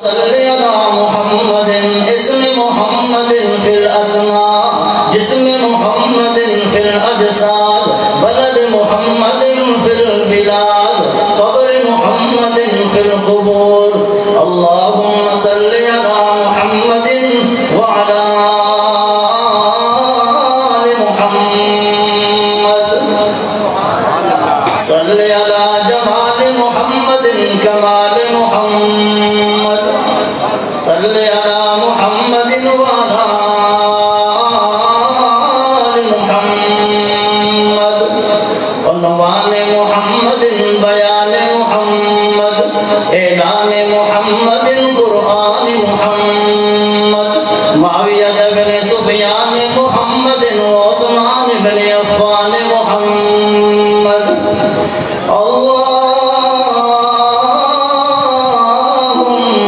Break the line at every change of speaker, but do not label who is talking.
सल्ली अला मुहम्मदिन इस्म मुहम्मदिन फिल अस्मा जिस्म मुहम्मदिन फिल अजसाद बलद मुहम्मदिन फिल बिलाद क़ब्र मुहम्मदिन फिल क़ुबूर अल्लाहुम्मा सल्ली अला मुहम्मदिन व अला आलि मुहम्मद सल्ली अला जमाल मुहम्मदिन कमाल मुहम्मद सल्ली